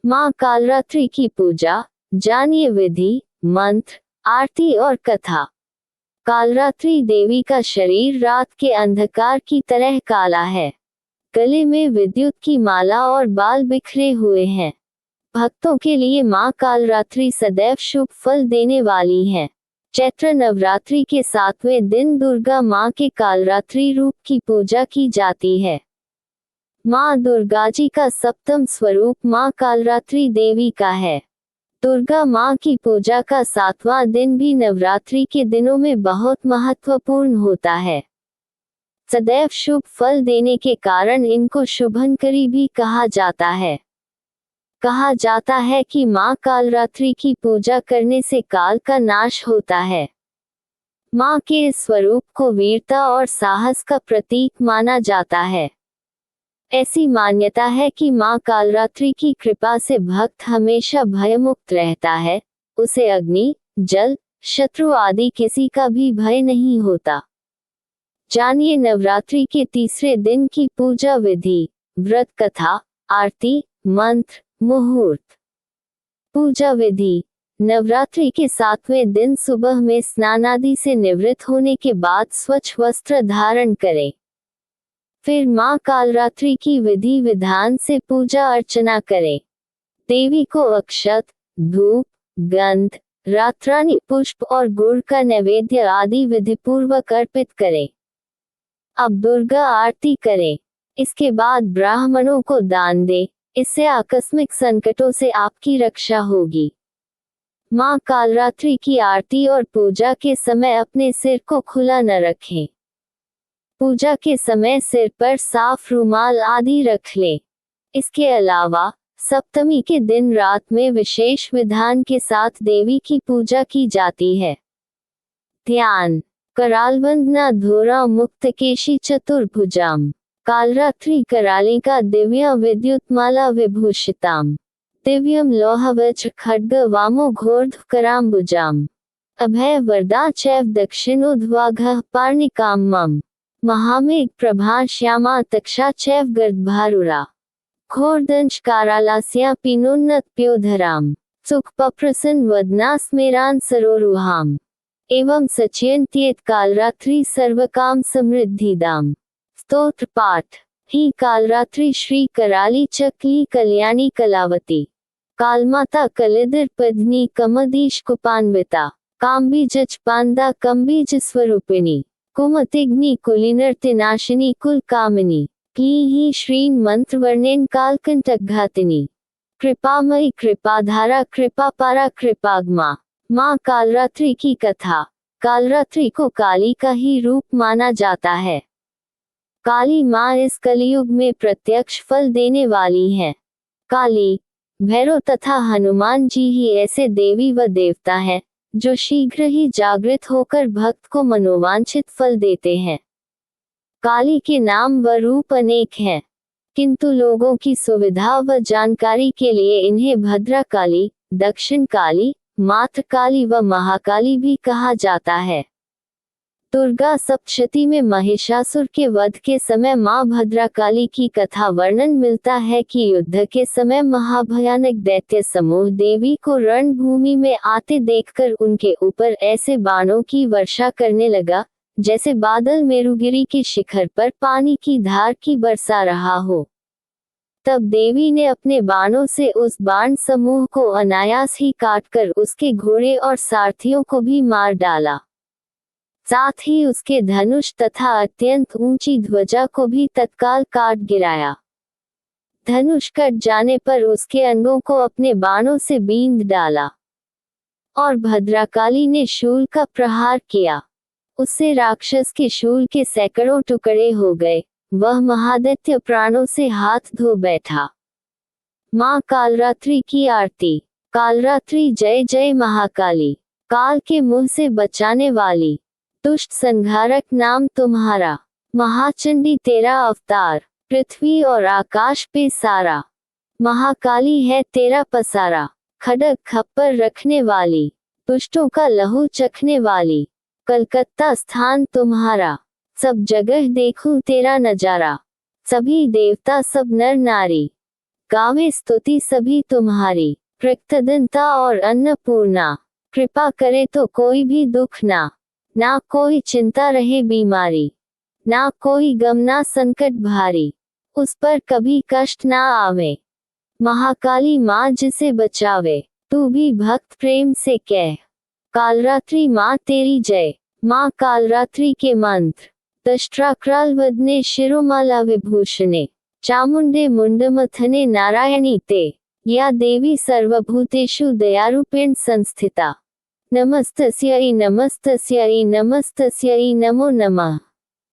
माँ कालरात्रि की पूजा, जानिए विधि, मंत्र, आरती और कथा। कालरात्रि देवी का शरीर रात के अंधकार की तरह काला है। गले में विद्युत की माला और बाल बिखरे हुए हैं। भक्तों के लिए माँ कालरात्रि सदैव शुभ फल देने वाली हैं। चैत्र नवरात्रि के 7वें दिन दुर्गा माँ के कालरात्रि रूप की पूजा की जाती है। माँ दुर्गा जी का सप्तम स्वरूप माँ कालरात्रि देवी का है। दुर्गा माँ की पूजा का 7वां दिन भी नवरात्रि के दिनों में बहुत महत्वपूर्ण होता है। सदैव शुभ फल देने के कारण इनको शुभंकरी भी कहा जाता है। कहा जाता है कि माँ कालरात्रि की पूजा करने से काल का नाश होता है। माँ के इस स्वरूप को वीरता और साहस का प्रतीक माना जाता है। ऐसी मान्यता है कि माँ कालरात्रि की कृपा से भक्त हमेशा भयमुक्त रहता है। उसे अग्नि, जल, शत्रु आदि किसी का भी भय नहीं होता। जानिए नवरात्रि के तीसरे दिन की पूजा विधि, व्रत कथा, आरती, मंत्र, मुहूर्त। पूजा विधि। नवरात्रि के 7वें दिन सुबह में स्नानादि से निवृत्त होने के बाद स्वच्छ वस्त्र धारण करें। फिर माँ कालरात्रि की विधि विधान से पूजा अर्चना करें। देवी को अक्षत, धूप, गंध, रातरानी पुष्प और गुड़ का नैवेद्य आदि विधिपूर्वक अर्पित करें। अब दुर्गा आरती करें। इसके बाद ब्राह्मणों को दान दें। इससे आकस्मिक संकटों से आपकी रक्षा होगी। माँ कालरात्रि की आरती और पूजा के समय अपने सिर को खुला न रखें। पूजा के समय सिर पर साफ रुमाल आदि रख लें। इसके अलावा सप्तमी के दिन रात में विशेष विधान के साथ देवी की पूजा की जाती है। ध्यान। करालवंदना धोरा मुक्तकेशी चतुर्भुजाम कालरात्रि करालिका दिव्या विद्युतमाला विभूषिताम दिव्यम लोहवज्र खड्ग वामो घोर्ध कराम्बुजाम अभय वरदा चैव दक्षिणोध्वाघः पार्णिकाम मम महामेघ प्रभा श्यामा तक्षा चैव गर्दभारुरा घोरदंश कारालास्या पिनोन्नत प्योधराम सुख पप्रसन वदना स्मेरान सरोरुहाम एवं सचयन्त्येत कालरात्रि सर्वकाम समृद्धिदाम। स्तोत्र पाठ। ही कालरात्रि श्री कराली चक्ली कल्याणी कलावती कालमाता कलिदर पद्नी कमदीश कुपान्विता काम्बीजच पांदा कम्बीज स्वरूपिणी कुमतिग्नि कुलिनर्तिनाशिनी कुल कामिनी क्ली ही श्रीन मंत्रवर्णेन कालकंटकघातिनी कृपामयी कृपाधारा कृपापारा कृपागमा। माँ कालरात्रि की कथा। कालरात्रि को काली का ही रूप माना जाता है। काली माँ इस कलयुग में प्रत्यक्ष फल देने वाली हैं। काली, भैरव तथा हनुमान जी ही ऐसे देवी व देवता हैं जो शीघ्र ही जागृत होकर भक्त को मनोवांछित फल देते हैं। काली के नाम व रूप अनेक हैं, किंतु लोगों की सुविधा व जानकारी के लिए इन्हें भद्रा काली, दक्षिण काली, मात्र काली व महाकाली भी कहा जाता है। दुर्गा सप्तशती में महिषासुर के वध के समय मां भद्राकाली की कथा वर्णन मिलता है कि युद्ध के समय महाभयानक दैत्य समूह देवी को रणभूमि में आते देखकर उनके ऊपर ऐसे बाणों की वर्षा करने लगा जैसे बादल मेरुगिरी के शिखर पर पानी की धार की बरसा रहा हो। तब देवी ने अपने बाणों से उस बाण समूह को अनायास ही काटकर उसके घोड़े और सारथियों को भी मार डाला। साथ ही उसके धनुष तथा अत्यंत ऊंची ध्वजा को भी तत्काल काट गिराया। धनुष कट जाने पर उसके अंगों को अपने बाणों से बींध डाला और भद्राकाली ने शूल का प्रहार किया। उससे राक्षस के शूल के सैकड़ों टुकड़े हो गए। वह महादैत्य प्राणों से हाथ धो बैठा। माँ कालरात्रि की आरती। कालरात्रि जय जय महाकाली, काल के मुंह से बचाने वाली, दुष्ट संहारक नाम तुम्हारा, महाचंडी तेरा अवतार, पृथ्वी और आकाश पे सारा, महाकाली है तेरा पसारा, खड्ग खप्पर रखने वाली, दुष्टों का लहू चखने वाली, कलकत्ता स्थान तुम्हारा, सब जगह देखूं तेरा नजारा, सभी देवता सब नर नारी, गावे स्तुति सभी तुम्हारी, प्रकृतदंता और अन्नपूर्णा। कृपा करे तो कोई भी दुख ना कोई चिंता रहे बीमारी, ना कोई गम ना संकट भारी, उस पर कभी कष्ट ना आवे। महाकाली माँ जिसे बचावे, तू भी भक्त प्रेम से कह। कालरात्रि माँ तेरी जय, माँ कालरात्रि के मंत्र। दष्ट्राक्राल वदने शिरोमाला विभूषणे, चामुंडे मुंडमथने नारायणी ते। या देवी सर्वभूतेषु दयारूपेण संस्थिता, नमस्तस्यै नमस्तस्यै नमस्तस्यै नमो नमः।